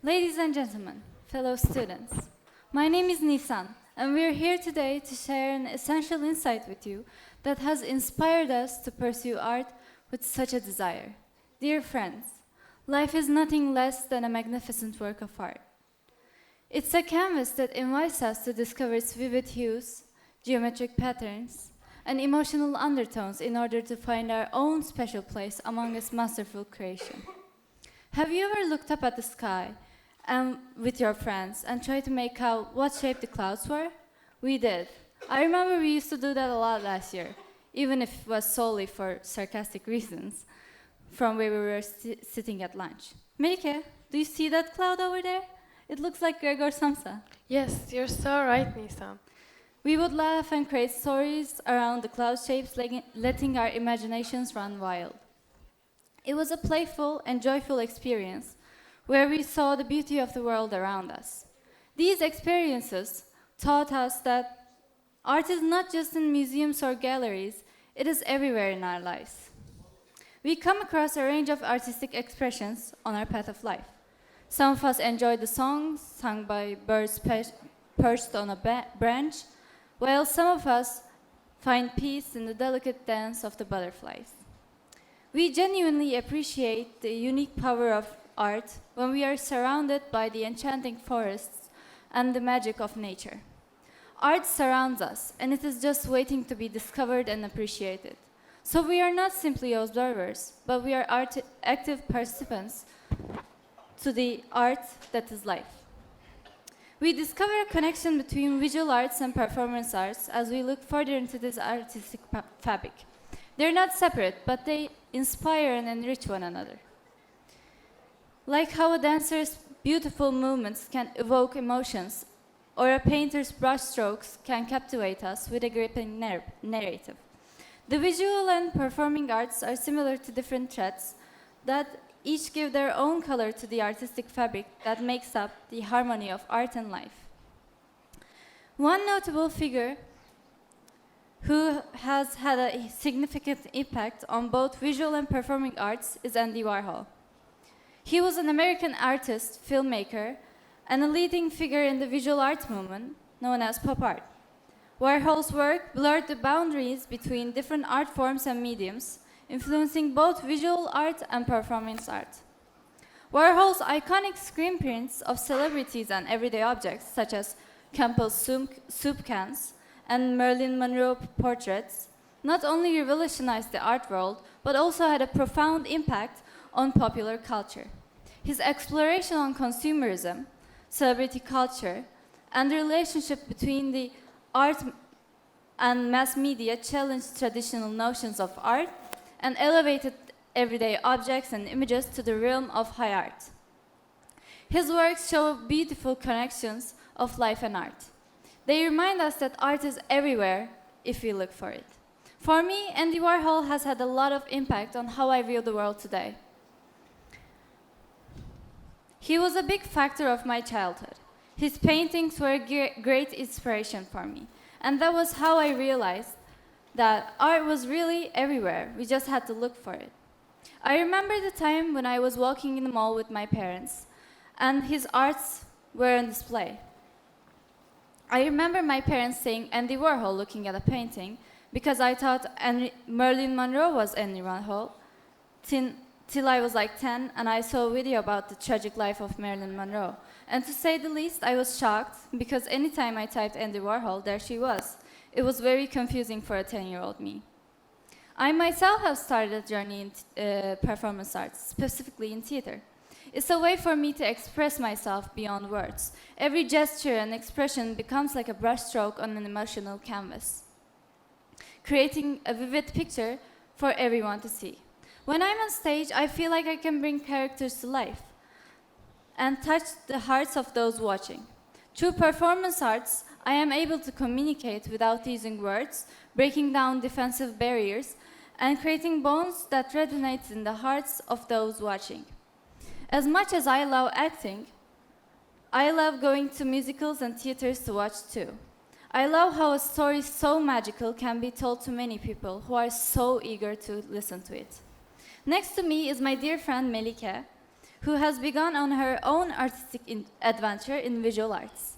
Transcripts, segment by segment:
Ladies and gentlemen, fellow students, my name is Nisan, and we are here today to share an essential insight with you that has inspired us to pursue art with such a desire. Dear friends, life is nothing less than a magnificent work of art. It's a canvas that invites us to discover its vivid hues, geometric patterns, and emotional undertones in order to find our own special place among its masterful creation. Have you ever looked up at the sky and with your friends and tried to make out what shape the clouds were? We did. I remember we used to do that a lot last year, even if it was solely for sarcastic reasons, from where we were sitting at lunch. Melike, do you see that cloud over there? It looks like Gregor Samsa. Yes, you're so right, Nisan. We would laugh and create stories around the cloud shapes, letting our imaginations run wild. It was a playful and joyful experience where we saw the beauty of the world around us. These experiences taught us that art is not just in museums or galleries, it is everywhere in our lives. We come across a range of artistic expressions on our path of life. Some of us enjoy the songs sung by birds perched on a branch, while some of us find peace in the delicate dance of the butterflies. We genuinely appreciate the unique power of art when we are surrounded by the enchanting forests and the magic of nature. Art surrounds us, and it is just waiting to be discovered and appreciated. So we are not simply observers, but we are active participants to the art that is life. We discover a connection between visual arts and performance arts as we look further into this artistic fabric. They're not separate, but they inspire and enrich one another. Like how a dancer's beautiful movements can evoke emotions, or a painter's brushstrokes can captivate us with a gripping narrative. The visual and performing arts are similar to different threads that each give their own color to the artistic fabric that makes up the harmony of art and life. One notable figure who has had a significant impact on both visual and performing arts is Andy Warhol. He was an American artist, filmmaker, and a leading figure in the visual art movement known as pop art. Warhol's work blurred the boundaries between different art forms and mediums, influencing both visual art and performance art. Warhol's iconic screen prints of celebrities and everyday objects, such as Campbell's soup cans and Marilyn Monroe portraits, not only revolutionized the art world, but also had a profound impact on popular culture. His exploration on consumerism, celebrity culture, and the relationship between the art and mass media challenged traditional notions of art and elevated everyday objects and images to the realm of high art. His works show beautiful connections of life and art. They remind us that art is everywhere if we look for it. For me, Andy Warhol has had a lot of impact on how I view the world today. He was a big factor of my childhood. His paintings were a great inspiration for me, and that was how I realized that art was really everywhere. We just had to look for it. I remember the time when I was walking in the mall with my parents, and his arts were on display. I remember my parents saying Andy Warhol looking at a painting because I thought Marilyn Monroe was Andy Warhol till I was like 10 and I saw a video about the tragic life of Marilyn Monroe. And to say the least, I was shocked because anytime I typed Andy Warhol, there she was. It was very confusing for a 10-year-old me. I myself have started a journey in performance arts, specifically in theater. It's a way for me to express myself beyond words. Every gesture and expression becomes like a brushstroke on an emotional canvas, creating a vivid picture for everyone to see. When I'm on stage, I feel like I can bring characters to life and touch the hearts of those watching. Through performance arts, I am able to communicate without using words, breaking down defensive barriers, and creating bonds that resonate in the hearts of those watching. As much as I love acting, I love going to musicals and theaters to watch too. I love how a story so magical can be told to many people who are so eager to listen to it. Next to me is my dear friend Melike, who has begun on her own artistic adventure in visual arts.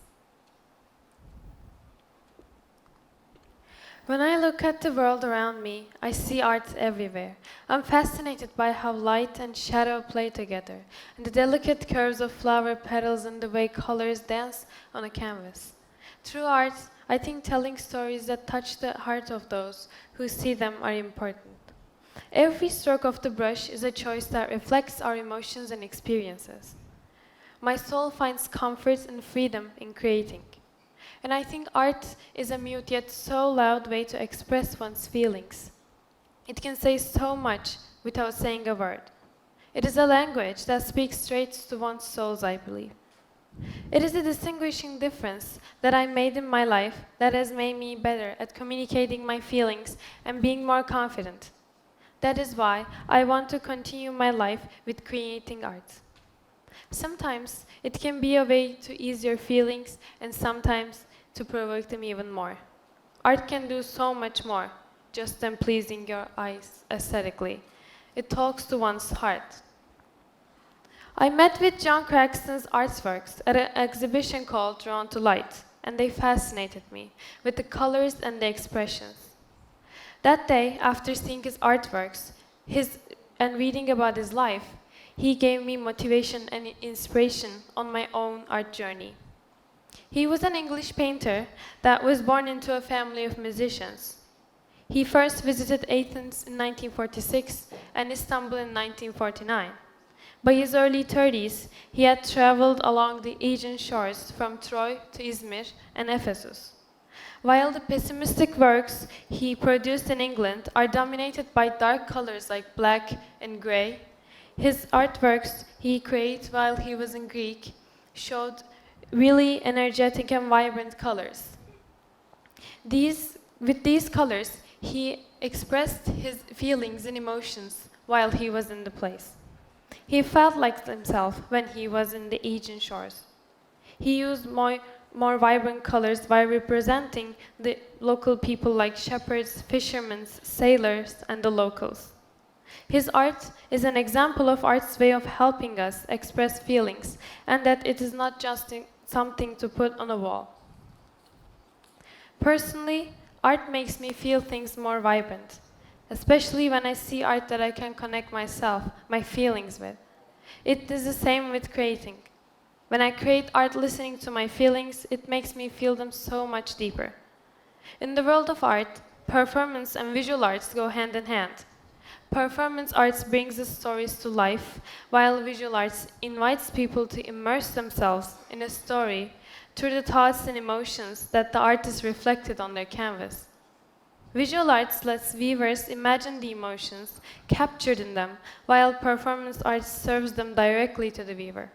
When I look at the world around me, I see art everywhere. I'm fascinated by how light and shadow play together, and the delicate curves of flower petals and the way colors dance on a canvas. Through art, I think telling stories that touch the heart of those who see them are important. Every stroke of the brush is a choice that reflects our emotions and experiences. My soul finds comfort and freedom in creating. And I think art is a mute yet so loud way to express one's feelings. It can say so much without saying a word. It is a language that speaks straight to one's souls, I believe. It is a distinguishing difference that I made in my life that has made me better at communicating my feelings and being more confident. That is why I want to continue my life with creating art. Sometimes it can be a way to ease your feelings and sometimes to provoke them even more. Art can do so much more just than pleasing your eyes aesthetically. It talks to one's heart. I met with John Craxton's artworks at an exhibition called Drawn to Light, and they fascinated me with the colors and the expressions. That day, after seeing his artworks and reading about his life, he gave me motivation and inspiration on my own art journey. He was an English painter that was born into a family of musicians. He first visited Athens in 1946 and Istanbul in 1949. By his early 30s, he had traveled along the Aegean shores from Troy to Izmir and Ephesus. While the pessimistic works he produced in England are dominated by dark colors like black and grey, his artworks he created while he was in Greece showed really energetic and vibrant colors. With these colors, he expressed his feelings and emotions while he was in the place. He felt like himself when he was in the Aegean shores. He used more vibrant colors by representing the local people like shepherds, fishermen, sailors, and the locals. His art is an example of art's way of helping us express feelings, and that it is not just something to put on a wall. Personally, art makes me feel things more vibrant, especially when I see art that I can connect my feelings with. It is the same with creating. When I create art listening to my feelings, it makes me feel them so much deeper. In the world of art, performance and visual arts go hand in hand. Performance arts brings the stories to life, while visual arts invites people to immerse themselves in a story through the thoughts and emotions that the artist reflected on their canvas. Visual arts lets viewers imagine the emotions captured in them, while performance arts serves them directly to the viewer.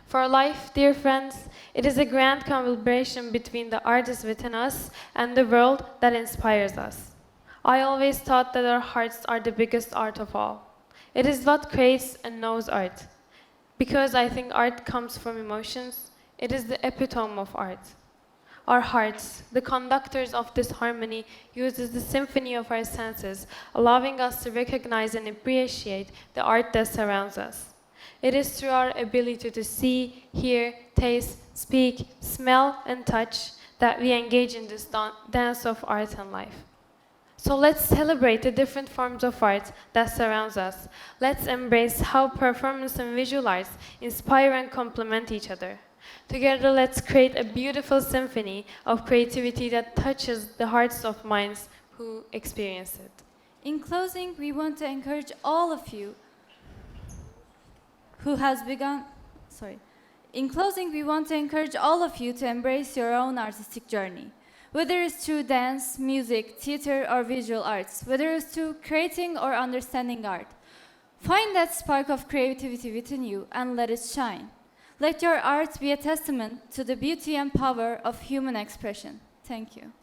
For life, dear friends, it is a grand collaboration between the artist within us and the world that inspires us. I always thought that our hearts are the biggest art of all. It is what creates and knows art. Because I think art comes from emotions, it is the epitome of art. Our hearts, the conductors of this harmony, uses the symphony of our senses, allowing us to recognize and appreciate the art that surrounds us. It is through our ability to see, hear, taste, speak, smell, and touch that we engage in this dance of art and life. So let's celebrate the different forms of art that surrounds us. Let's embrace how performance and visual arts inspire and complement each other. Together, let's create a beautiful symphony of creativity that touches the hearts of minds who experience it. In closing, we want to encourage all of you who has begun, In closing, we want to encourage all of you to embrace your own artistic journey. Whether it's through dance, music, theater, or visual arts, whether it's through creating or understanding art, find that spark of creativity within you and let it shine. Let your art be a testament to the beauty and power of human expression. Thank you.